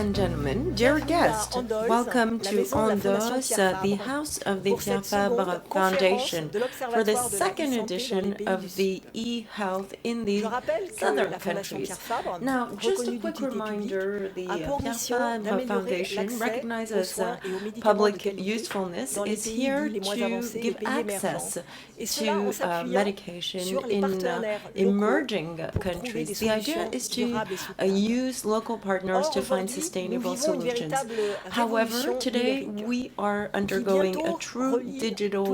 and gentlemen, dear guests, welcome to Ondos, the house of the Pierre Fabre Foundation, for the second edition of the e-health in the southern countries. Now, just a quick reminder, the Pierre Fabre Foundation, recognizes public usefulness, is here to give access to medication in emerging countries. The idea is to use local partners to find sustainable solutions. However, today we are undergoing a true digital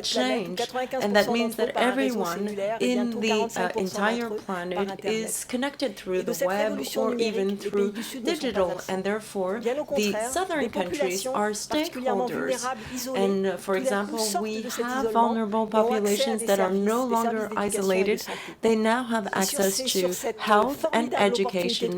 change, and that means that everyone in the entire planet is connected through the web or even through digital, and therefore the southern countries are stakeholders. And for example, we have vulnerable populations that are no longer isolated. They now have access to health and education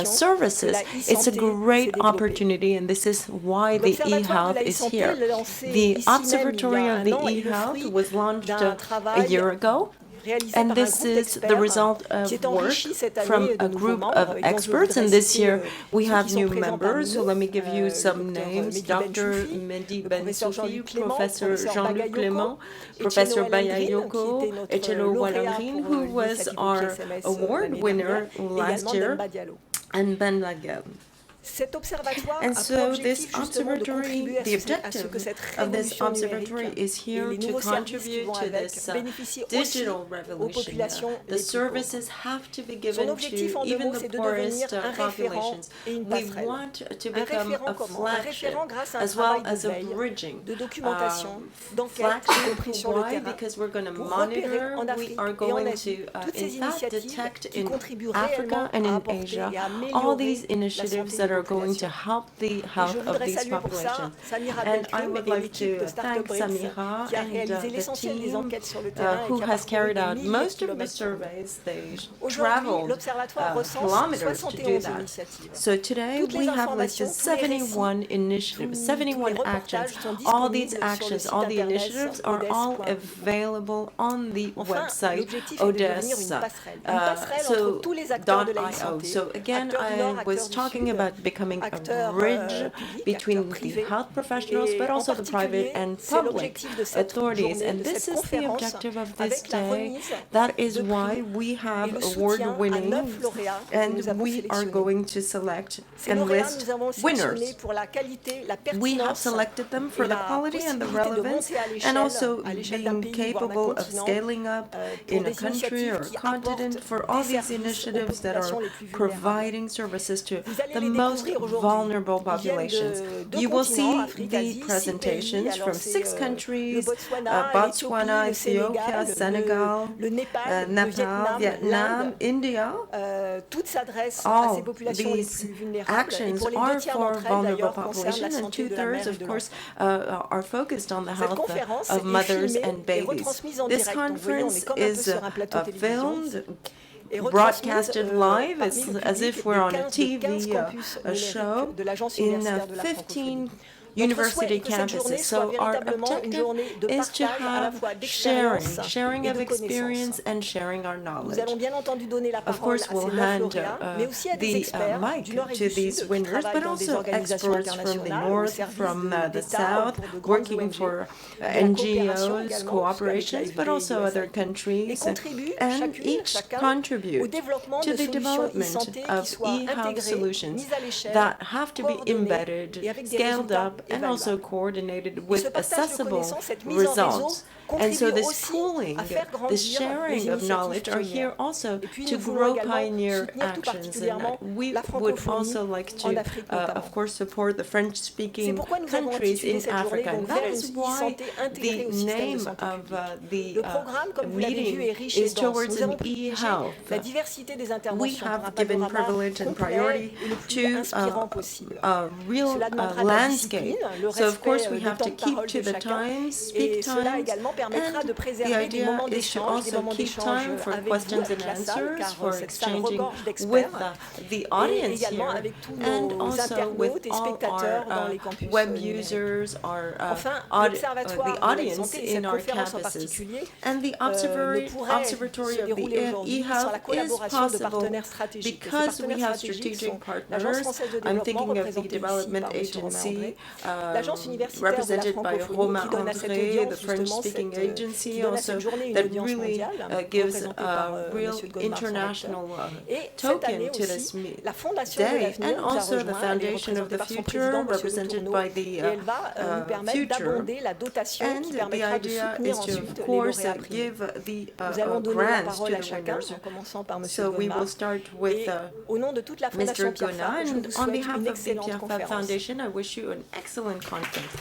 services. It's a great opportunity, and this is why the e-health is here. The Observatory of the e-health was launched a year ago, and this is the result of work from a group of experts. And this year we have new members. So let me give you some names: Dr. Mehdi Ben-Sophie, Professor Jean-Luc Clément, Professor Bayayoko Echelo Walandrine, who was our award winner last year, and Ben Lagel. And so this observatory, the objective of this observatory is here to contribute to this digital revolution. The services have to be given to even the poorest populations. We want to become a flagship as well as a bridging flagship. Why? Because we're going to monitor, we are going to in fact detect in Africa and in Asia all these initiatives that are going to help the health of these populations. And I would like to thank Samira and the team who has carried out most of the surveys. They traveled kilometers to do that. So today we have listed 71 initiatives, 71 actions. All these actions, all the initiatives are all available on the website Odessa. .io. So again, I was talking about becoming a bridge between the health professionals, but also the private and public authorities. And this is the objective of this day. That is why we have award-winning, and we are going to select and list winners. We have selected them for the quality and the relevance, and also being capable of scaling up in a country or a continent for all these initiatives that are providing services to the most vulnerable populations. You will see the presentations from 6 countries: Botswana, Ethiopia, Senegal, Nepal, Vietnam, India. All these actions are for vulnerable populations, and 2/3, of course, are focused on the health of mothers and babies. This conference is filmed, broadcasted live as if we're on a TV show in 15 university campuses. So our objective is to have sharing of experience and sharing our knowledge. Of course, we'll hand the mic to these winners, but also experts from the north, from the south, working for NGOs, cooperations, but also other countries, and each contribute to the development of e-health solutions that have to be embedded, scaled up, and also coordinated with accessible results. And so this pooling, this sharing of knowledge are here also to grow pioneer actions. And we would also like to, of course, support the French-speaking countries in Africa. And that is why the name of the meeting is towards an e-health. We have given privilege and priority to a real landscape. So, of course, we have to keep to the times, speak times, And the idea is to also keep time for questions and answers, for exchanging with the audience here, and also with all our web users, the audience in our campuses. And the Observatory of the e-health is possible because we have strategic partners. I'm thinking of the development agency represented by Romain André, the French-speaking agency, also that really gives a real international token to this day, and also the Foundation of the Future, represented by the Future. And the idea is to, of course, give the grants to the winners. So we will start with Mr. Gona, and on behalf of the Pierre Fabre Foundation, I wish you an excellent conference.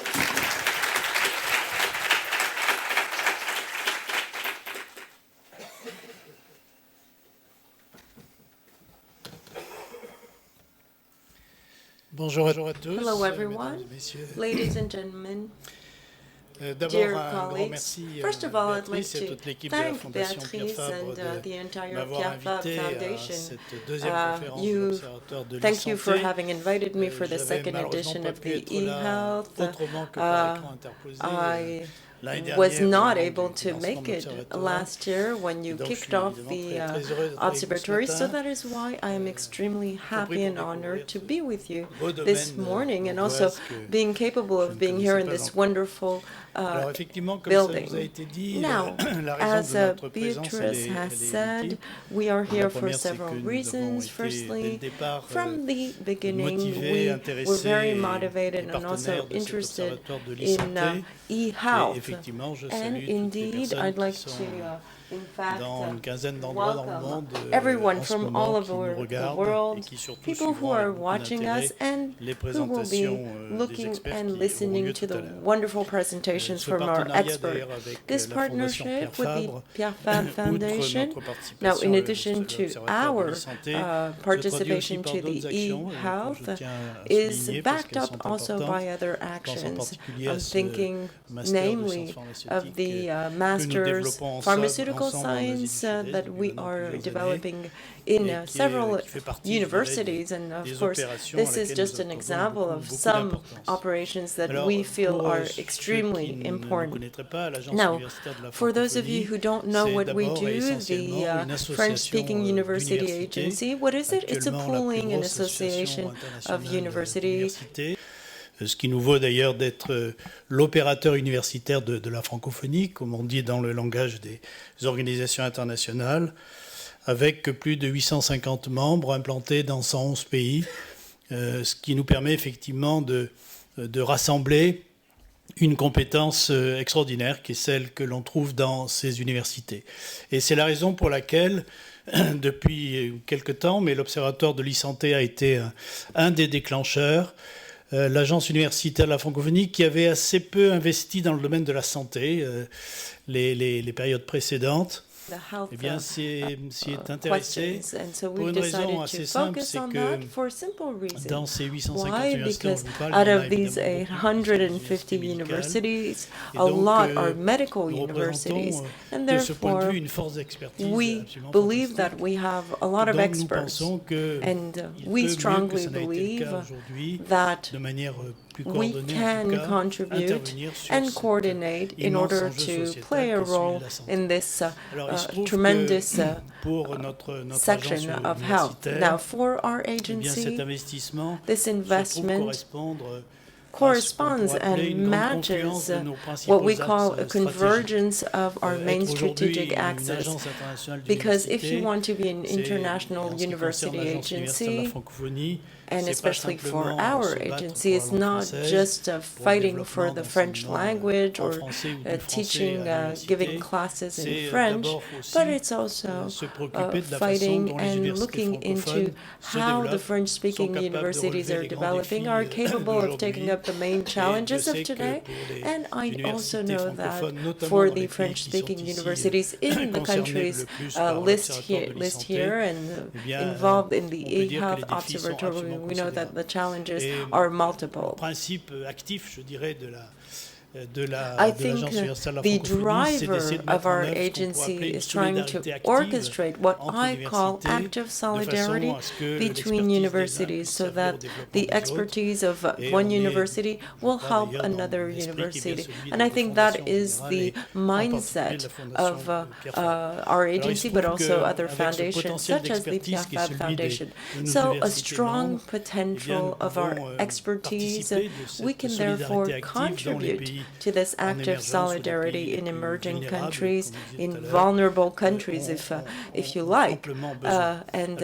Bonjour à tous. Hello everyone, ladies and gentlemen, dear colleagues. First of all, I'd like to thank Béatrice and the entire Pierre Fabre Foundation. Thank you for having invited me for the second edition of the e-health. I was not able to make it last year when you kicked off the Observatory, so that is why I am extremely happy and honored to be with you this morning, and also being capable of being here in this wonderful building. Now, as Béatrice has said, we are here for several reasons. Firstly, from the beginning, we were very motivated and also interested in e-health. And indeed, I'd like to in fact, welcome everyone from all over the world, people who are watching us and who will be looking and listening to the wonderful presentations from our experts. This partnership with the Pierre Fabre Foundation, now in addition to our participation to the e-health, is backed up also by other actions. I'm thinking namely of the Master's Pharmaceutical Science that we are developing in several universities, and of course this is just an example of some operations that we feel are extremely important. Now, for those of you who don't know what we do, the French-speaking University Agency, what is it? It's a pooling and association of universities. Ce qui nous vaut d'ailleurs d'être l'opérateur universitaire de la francophonie, comme on dit dans le langage des organisations internationales, avec plus de 850 membres implantés dans 111 pays, ce qui nous permet effectivement de rassembler une compétence extraordinaire qui est celle que l'on trouve dans ces universités. Et c'est la raison pour laquelle, depuis quelque temps, mais l'Observatoire de l'e-santé a été un des déclencheurs, l'Agence universitaire de la francophonie qui avait assez peu investi dans le domaine de la santé les périodes précédentes, eh bien, s'y est intéressé pour une raison assez simple, c'est que dans ces 850 universités dont je vous parle, out of these 850 universities, a lot are medical universities, and therefore we believe that we have a lot of experts, and we strongly believe that we can contribute and coordinate in order to play a role in this tremendous section of health. Now, for our agency, this investment corresponds and matches what we call a convergence of our main strategic axis. Because if you want to be an international university agency, and especially for our agency, it's not just fighting for the French language or teaching, giving classes in French, but it's also fighting and looking into how the French-speaking universities are developing, are capable of taking up the main challenges of today. And I also know that for the French-speaking universities in the countries list here and involved in the e-health observatory, we know that the challenges are multiple. I think the driver of our agency is trying to orchestrate what I call active solidarity between universities, so that the expertise of one university will help another university. And I think that is the mindset of our agency, but also other foundations, such as the Pierre Fabre Foundation. So a strong potential of our expertise, we can therefore contribute to this active solidarity in emerging countries, in vulnerable countries, if you like. And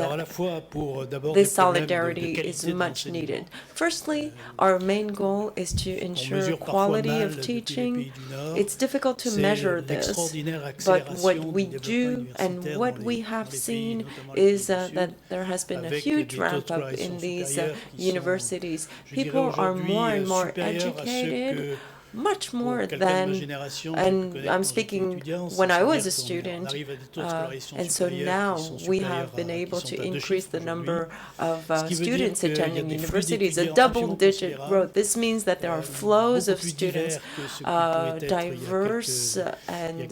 this solidarity is much needed. Firstly, our main goal is to ensure quality of teaching. It's difficult to measure this, but what we do and what we have seen is that there has been a huge ramp up in these universities. People are more and more educated, much more than, and I'm speaking when I was a student, and so now we have been able to increase the number of students attending universities, a double-digit growth. This means that there are flows of students, diverse, and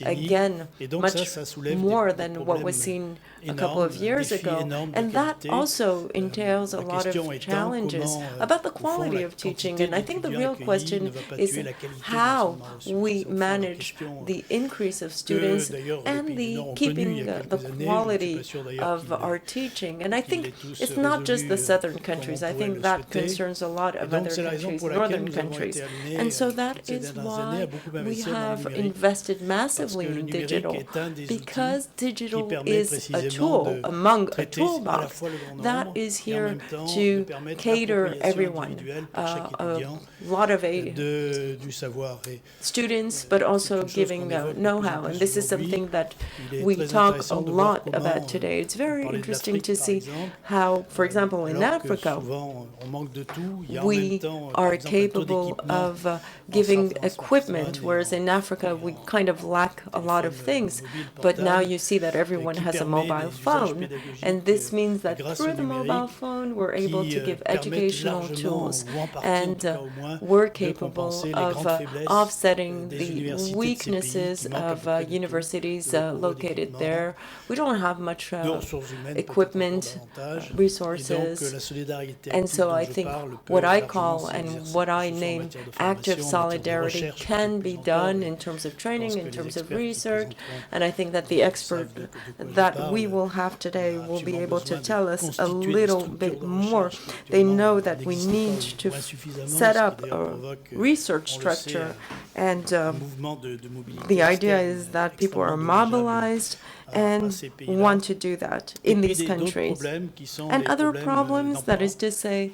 again, much more than what was seen a couple of years ago. And that also entails a lot of challenges about the quality of teaching. And I think the real question is how we manage the increase of students and the keeping the quality of our teaching. And I think it's not just the southern countries. I think that concerns a lot of other countries, northern countries. And so that is why we have invested massively in digital, because digital is a tool among a toolbox that is here to cater everyone, a lot of students, but also giving know-how. And this is something that we talk a lot about today. It's very interesting to see how, for example, in Africa, we are capable of giving equipment, whereas in Africa we kind of lack a lot of things. But now you see that everyone has a mobile phone, and this means that through the mobile phone we're able to give educational tools, and we're capable of offsetting the weaknesses of universities located there. We don't have much equipment, resources, and so I think what I call and what I name active solidarity can be done in terms of training, in terms of research, and I think that the expert that we will have today will be able to tell us a little bit more. They know that we need to set up a research structure, and the idea is that people are mobilized and want to do that in these countries. And other problems, that is to say,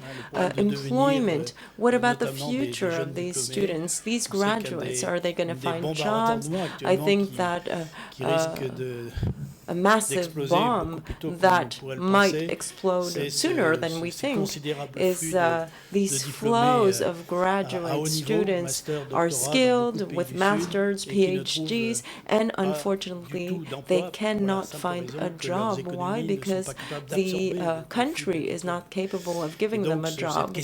employment. What about the future of these students, these graduates? Are they going to find jobs? I think that a massive bomb that might explode sooner than we think is these flows of graduate students are skilled with masters, PhDs, and unfortunately they cannot find a job. Why? Because the country is not capable of giving them a job.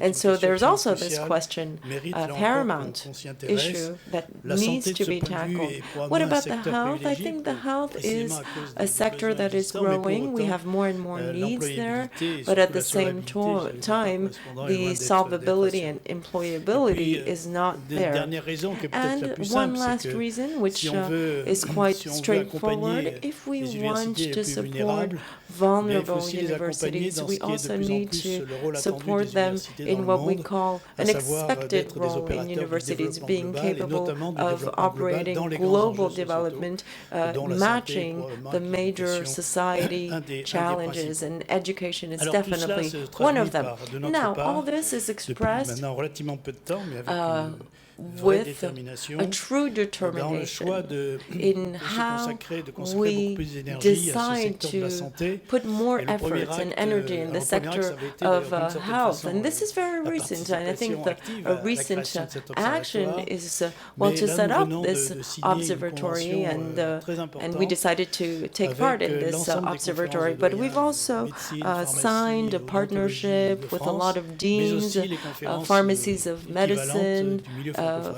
And so there's also this question, a paramount issue that needs to be tackled. What about the health? I think the health is a sector that is growing. We have more and more needs there, but at the same time, the solvability and employability is not there. And one last reason, which is quite straightforward, if we want to support vulnerable universities, we also need to support them in what we call an expected role in universities, being capable of operating global development, matching the major society challenges, and education is definitely one of them. Now, all this is expressed with a true determination in how we decide to put more efforts and energy in the sector of health. And this is very recent, and I think the recent action is, well, to set up this observatory, and we decided to take part in this observatory. But we've also signed a partnership with a lot of deans, pharmacies of medicine,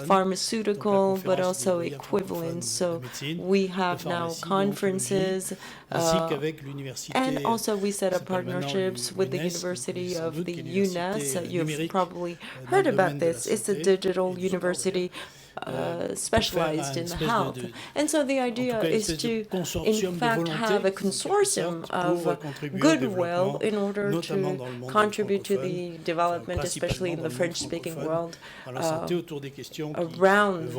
pharmaceutical, but also equivalent. So we have now conferences, and also we set up partnerships with the University of the UNES. You've probably heard about this. It's a digital university specialized in health. And so the idea is to, in fact, have a consortium of goodwill in order to contribute to the development, especially in the French-speaking world, around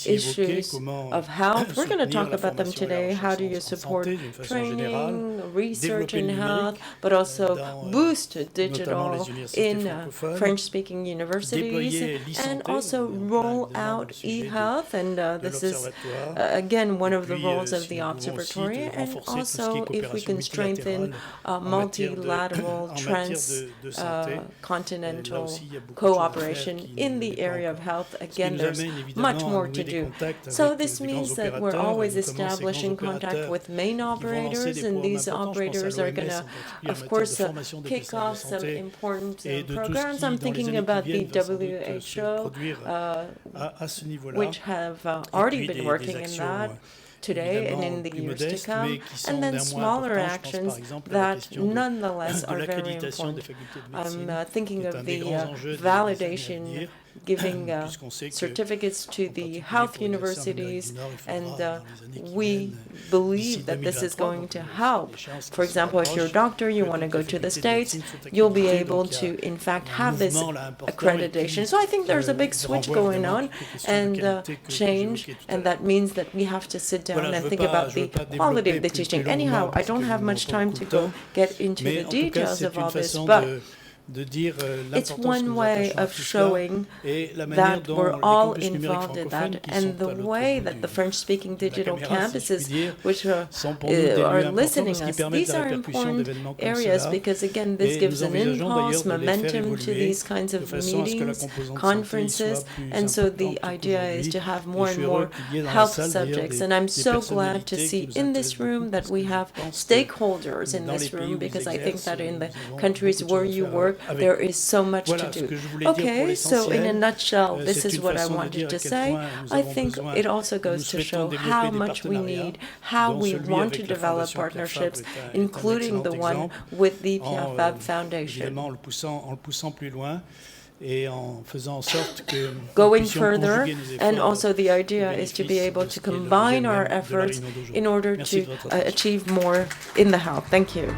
issues of health. We're going to talk about them today. How do you support training, research in health, but also boost digital in French-speaking universities, and also roll out e-health, and this is again one of the roles of the Observatory, and also if we can strengthen multilateral transcontinental cooperation in the area of health, again there's much more to do. So this means that we're always establishing contact with main operators, and these operators are going to, of course, kick off some important programs. I'm thinking about the WHO, which have already been working in that today and in the years to come, and then smaller actions that nonetheless are very important. I'm thinking of the validation, giving certificates to the health universities, and we believe that this is going to help. For example, if you're a doctor, you want to go to the States, you'll be able to, in fact, have this accreditation. So I think there's a big switch going on and change, and that means that we have to sit down and think about the quality of the teaching. Anyhow, I don't have much time to get into the details of all this, but it's one way of showing that we're all involved in that, and the way that the French-speaking digital campuses, which are listening us, these are important areas because, again, this gives an impulse, momentum to these kinds of meetings, conferences, and so the idea is to have more and more health subjects. And I'm so glad to see in this room that we have stakeholders in this room, because I think that in the countries where you work, there is so much to do. Okay, so in a nutshell, this is what I wanted to say. I think it also goes to show how much we need, how we want to develop partnerships, including the one with the Pierre Fabre Foundation. Going further, and also the idea is to be able to combine our efforts in order to achieve more in the health. Thank you.